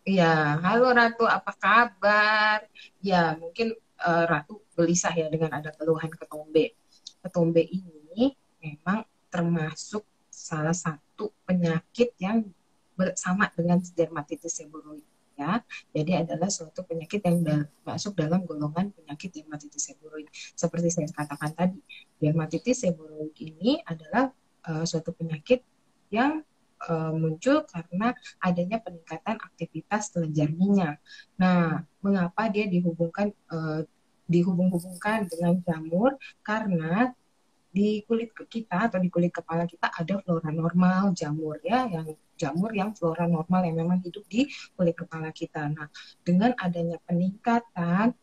Ya, halo Ratu, apa kabar? Ya, mungkin Ratu gelisah ya dengan ada keluhan ketombe. Ketombe ini memang termasuk salah satu penyakit yang bersama dengan dermatitis seborrheic ya. Jadi adalah suatu penyakit yang masuk dalam golongan penyakit dermatitis seborrheic. Seperti saya katakan tadi, dermatitis seborrheic ini adalah suatu penyakit yang muncul karena adanya peningkatan aktivitas kelenjar minyak. Nah, mengapa dia dihubung-hubungkan dengan jamur? Karena di kulit kita atau di kulit kepala kita ada flora normal jamur ya, yang jamur yang flora normal yang memang hidup di kulit kepala kita. Nah, dengan adanya peningkatan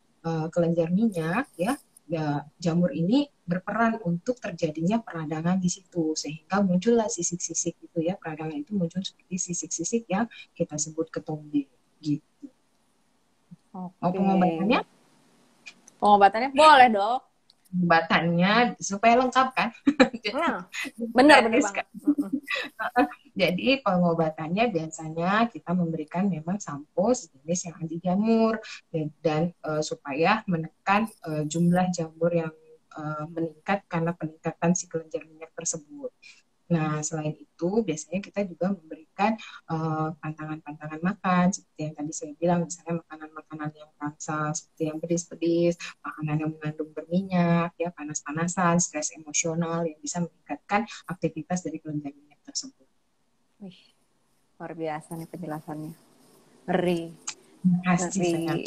kelenjar minyak ya, ya jamur ini berperan untuk terjadinya peradangan di situ sehingga muncullah sisik-sisik itu ya, peradangan itu muncul seperti sisik-sisik yang kita sebut ketombe gitu. Mau Oke. pengobatannya? Pengobatannya boleh, Dok. Pembatannya supaya lengkap kan. Nah, benar-benar Gratis banget. kan. Jadi pengobatannya biasanya kita memberikan memang sampo sejenis yang anti jamur dan supaya menekan jumlah jamur yang meningkat karena peningkatan si kelenjar minyak tersebut. Nah, selain itu biasanya kita juga memberikan pantangan-pantangan makan seperti yang tadi saya bilang, misalnya makanan-makanan yang rangsang seperti yang pedis-pedis, makanan yang mengandung berminyak, ya panas-panasan, stres emosional yang bisa meningkatkan aktivitas dari kelenjar minyak tersebut. Wih, luar biasa nih penjelasannya. Ngeri. Terima kasih sayang.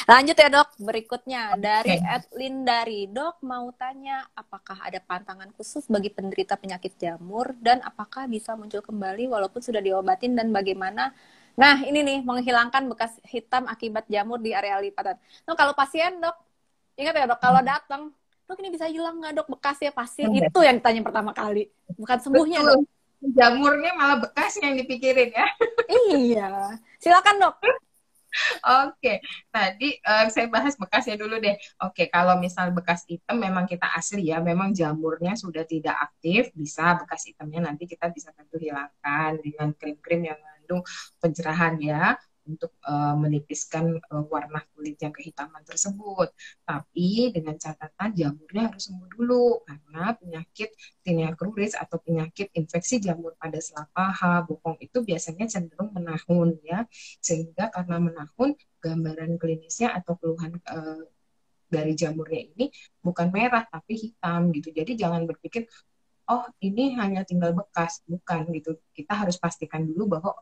Lanjut ya dok, berikutnya dari Okay. Lindari. Dok mau tanya, apakah ada pantangan khusus bagi penderita penyakit jamur dan apakah bisa muncul kembali walaupun sudah diobatin dan bagaimana? Nah ini nih, menghilangkan bekas hitam akibat jamur di area lipatan. Nah kalau pasien dok, ingat ya dok, kalau datang, dok ini bisa hilang nggak dok bekasnya? Pasti itu yang ditanya pertama kali, bukan sembuhnya dok. Betul. Jamurnya malah bekasnya yang dipikirin ya. Iya, silakan dok. Oke, tadi saya bahas bekasnya dulu deh. Oke, kalau misal bekas hitam memang kita asli ya, memang jamurnya sudah tidak aktif, bisa bekas hitamnya nanti kita bisa bantu hilangkan dengan krim-krim yang mengandung pencerahan ya, untuk menipiskan warna kulit yang kehitaman tersebut. Tapi dengan catatan jamurnya harus sembuh dulu karena penyakit tinea cruris atau penyakit infeksi jamur pada sela paha, bokong itu biasanya cenderung menahun ya, sehingga karena menahun gambaran klinisnya atau keluhan dari jamurnya ini bukan merah tapi hitam gitu. Jadi jangan berpikir oh ini hanya tinggal bekas, bukan gitu. Kita harus pastikan dulu bahwa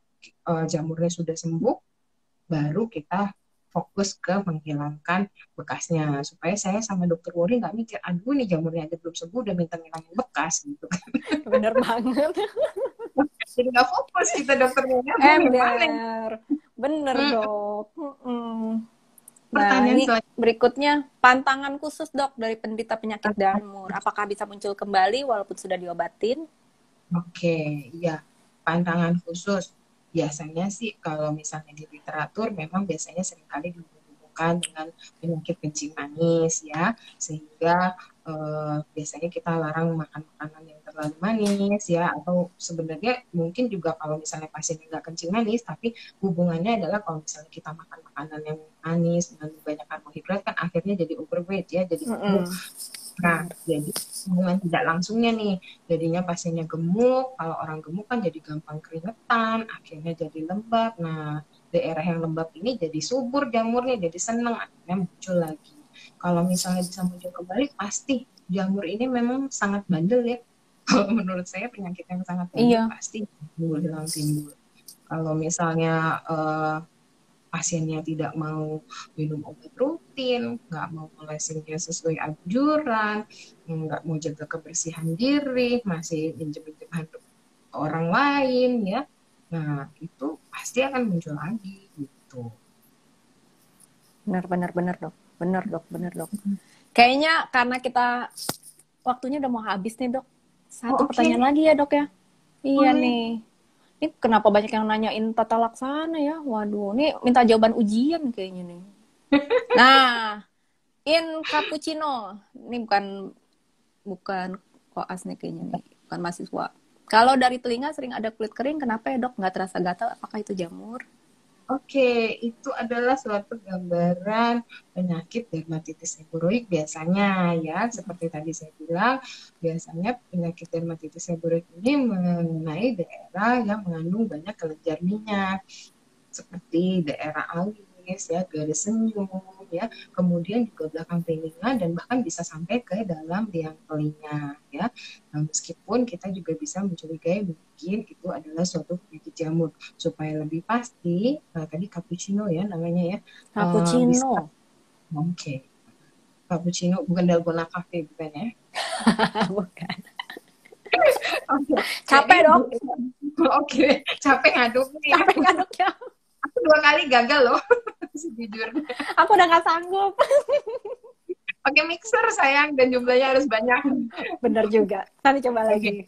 jamurnya sudah sembuh, baru kita fokus ke menghilangkan bekasnya supaya saya sama dokter Wori nggak mikir aduh nih jamurnya aja belum sembuh udah minta ngilangin bekas gitu. Bener banget. Jadi nggak fokus kita dokternya ya, Ember, bener dok. Nah Pertanyaan ini selanjutnya. berikutnya pantangan khusus dok dari penderita penyakit jamur. Apakah bisa muncul kembali walaupun sudah diobatin? Oke, ya, pantangan khusus. Biasanya sih kalau misalnya di literatur memang biasanya seringkali dihubungkan dengan penyakit kencing manis ya, sehingga biasanya kita larang makan makanan yang terlalu manis ya, atau sebenarnya mungkin juga kalau misalnya pasiennya nggak kencing manis, tapi hubungannya adalah kalau misalnya kita makan makanan yang manis dengan banyak karbohidrat kan akhirnya jadi overweight ya, jadi gemuk. Nah, jadi hubungan tidak langsungnya nih, jadinya pasiennya gemuk, kalau orang gemuk kan jadi gampang keringetan, akhirnya jadi lembab. Nah, daerah yang lembab ini jadi subur jamurnya, jadi seneng, akhirnya muncul lagi. Kalau misalnya bisa muncul kembali, pasti jamur ini memang sangat bandel ya. Kalau menurut saya penyakit yang sangat bandel Iya. pasti timbul. Kalau misalnya pasiennya tidak mau minum obat rutin, nggak mau olesingnya sesuai anjuran, nggak mau jaga kebersihan diri, masih minjem-minjem handuk orang lain ya. Nah, itu pasti akan muncul lagi gitu. Bener dok. Bener dok. Kayaknya karena kita waktunya udah mau habis nih dok. Satu pertanyaan lagi ya dok ya. Iya nih. Ini kenapa banyak yang nanyain tata laksana ya? Waduh, ini minta jawaban ujian kayaknya nih. Nah, in cappuccino. Ini bukan koas nih kayaknya nih. Bukan mahasiswa. Kalau dari telinga sering ada kulit kering, kenapa ya dok? Nggak terasa gatal, apakah itu jamur? Oke, itu adalah suatu gambaran penyakit dermatitis seboroid biasanya ya. Seperti tadi saya bilang, biasanya penyakit dermatitis seboroid ini mengenai daerah yang mengandung banyak kelenjar minyak seperti daerah alis ya, garis senyum ya, kemudian juga belakang telinga dan bahkan bisa sampai ke dalam liang telinga ya. Nah, meskipun kita juga bisa mencurigai mungkin itu adalah suatu penyakit jamur. Supaya lebih pasti, tadi cappuccino ya namanya ya, bisa Cappuccino. oke. Cappuccino bukan dalgona cafe bukan ya? Bukan. Oke, jadi Capek dok. oke, capek ngaduknya. Capek ngaduknya. Aku 2 kali gagal loh, sejujurnya. Aku udah gak sanggup. Pakai mixer sayang dan jumlahnya harus banyak. Bener juga. Nanti coba Oke. lagi.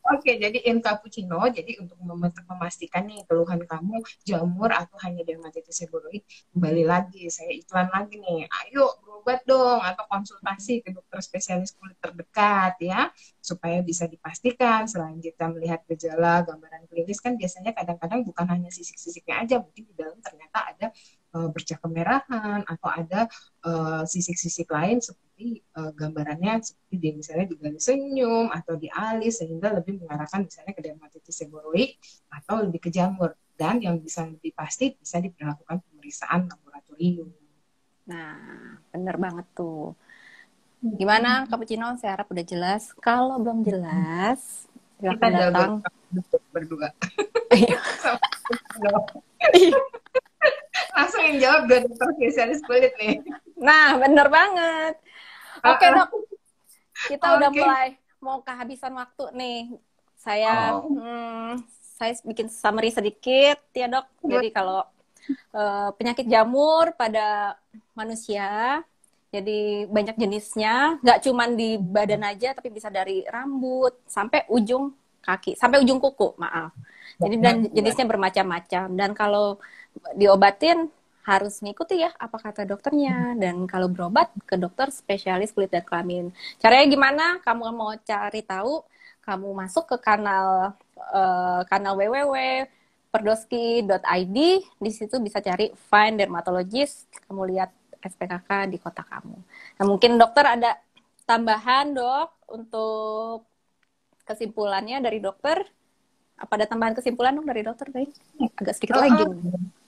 Oke, jadi in cappuccino, jadi untuk memastikan nih keluhan kamu jamur atau hanya dermatitis seboroid, kembali lagi, saya iklan lagi nih, ayo berobat dong atau konsultasi ke dokter spesialis kulit terdekat ya, supaya bisa dipastikan selain kita melihat gejala, gambaran klinis kan biasanya kadang-kadang bukan hanya sisik-sisiknya aja, mungkin di dalam ternyata ada bercak kemerahan atau ada sisik-sisik lain seperti gambarannya seperti di misalnya di garis senyum atau di alis sehingga lebih mengarahkan misalnya ke dermatitis seboroid atau lebih ke jamur dan yang bisa lebih pasti bisa diperlakukan pemeriksaan laboratorium. Nah, bener banget tuh. Gimana cappuccino? Saya harap udah jelas. Kalau belum jelas, Kita silahkan double datang. berdua. Iya. Langsung yang jawab dua dokter spesialis kulit nih. Nah, bener banget. Oke dok, kita udah Oke. mulai mau kehabisan waktu nih. Saya Oh, saya bikin summary sedikit ya dok. Jadi kalau penyakit jamur pada manusia, jadi banyak jenisnya, nggak cuma di badan aja, tapi bisa dari rambut sampai ujung kaki, sampai ujung kuku, maaf. Jadi dan jenisnya bermacam-macam. Dan kalau diobatin harus ngikuti ya apa kata dokternya, dan kalau berobat ke dokter spesialis kulit dan kelamin. Caranya gimana? Kamu mau cari tahu, kamu masuk ke kanal www.perdoski.id, di situ bisa cari find dermatologist, kamu lihat SPKK di kota kamu. Nah, mungkin dokter ada tambahan dok untuk kesimpulannya dari dokter. Apa ada tambahan kesimpulan dong dari dokter tadi? Agak sedikit lagi.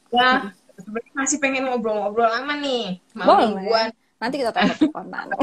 Ya, sebenarnya masih pengen ngobrol-ngobrol lama nih, malam Boleh. mingguan. Nanti kita telepon-teleponan.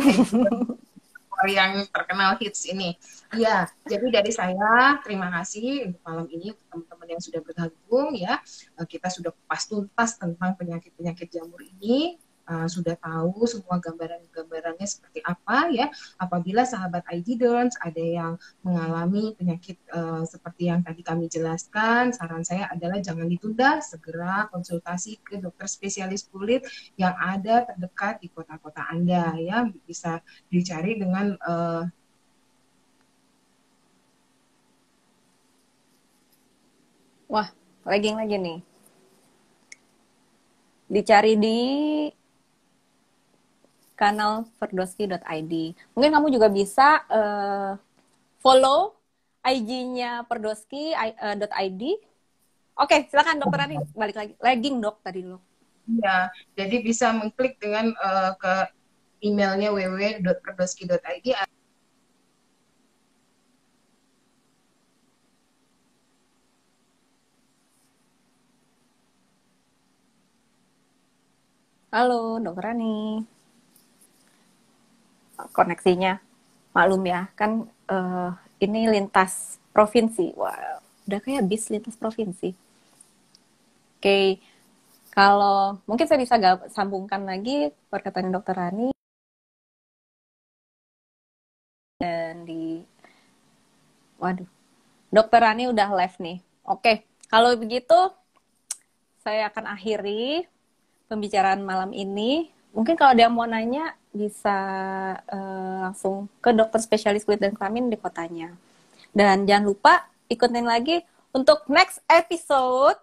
Yang terkenal hits ini. Iya, jadi dari saya terima kasih untuk malam ini untuk teman-teman yang sudah bergabung ya. Kita sudah kupas tuntas tentang penyakit-penyakit jamur ini. Sudah tahu semua gambaran-gambarannya seperti apa ya. Apabila sahabat ID Derms ada yang mengalami penyakit seperti yang tadi kami jelaskan, saran saya adalah jangan ditunda, segera konsultasi ke dokter spesialis kulit yang ada terdekat di kota-kota Anda ya. Bisa dicari dengan Wah, lagging lagi nih. Dicari di kanal perdoski.id. Mungkin kamu juga bisa follow IG-nya perdoski.id. Oke, silakan dokter Ani, balik lagi. Lagging dok tadi lo. ya, jadi bisa mengklik dengan ke emailnya www.perdoski.id. Halo, dokter Ani. Koneksinya, maklum ya, kan ini lintas provinsi. Wah, udah kayak bis lintas provinsi. Oke, kalau mungkin saya bisa sambungkan lagi perkataan dokter Ani. Dan waduh, dokter Ani udah live nih. Oke, kalau begitu saya akan akhiri pembicaraan malam ini. Mungkin kalau ada yang mau nanya bisa langsung ke dokter spesialis kulit dan kelamin di kotanya. Dan jangan lupa ikutin lagi untuk next episode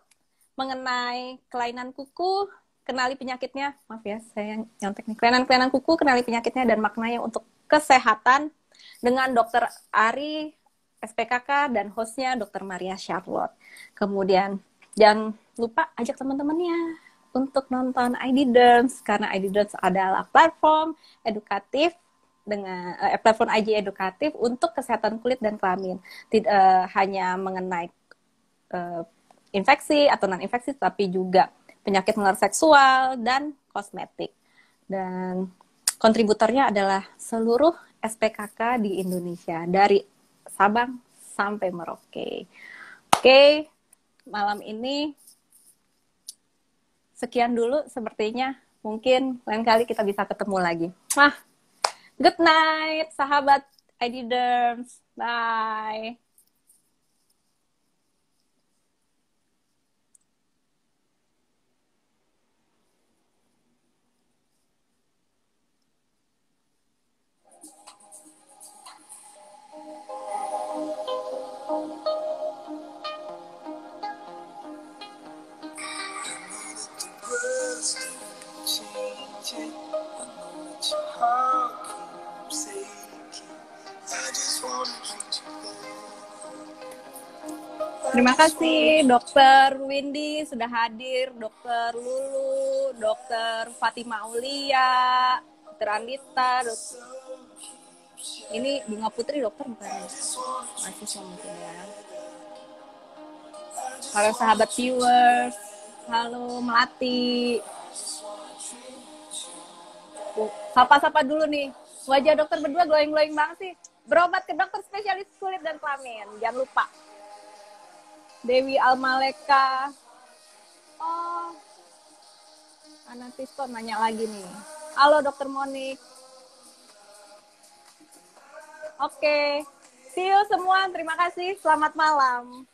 mengenai kelainan kuku, kenali penyakitnya. Maaf ya, saya nyontek nih. Kelainan kuku, kenali penyakitnya dan maknanya untuk kesehatan dengan Dokter Ari, SPKK, dan hostnya Dokter Maria Charlotte. Kemudian jangan lupa ajak teman-temannya untuk nonton ID Derms, karena ID Derms adalah platform edukatif dengan platform IG edukatif untuk kesehatan kulit dan kelamin. Tidak hanya mengenai infeksi atau non-infeksi, tapi juga penyakit menular seksual dan kosmetik. Dan kontributornya adalah seluruh SPKK di Indonesia, dari Sabang sampai Merauke. Oke, malam ini sekian dulu sepertinya. Mungkin lain kali kita bisa ketemu lagi. Good night, sahabat ID Derms. Bye. Terima kasih Dokter Windy sudah hadir, Dokter Lulu, Dokter Fatima Aulia, Dokter Andita, ini Bunga Putri dokter bukan ya? Mahasiswa mungkin ya. Halo sahabat viewers, halo Melati. Sapa-sapa dulu nih, wajah dokter berdua glowing-glowing banget sih. Berobat ke dokter spesialis kulit dan kelamin, jangan lupa. Dewi Almaleka. Oh, Anatisto nanya lagi nih. Halo Dokter Monik. Oke, see you semua. Terima kasih. Selamat malam.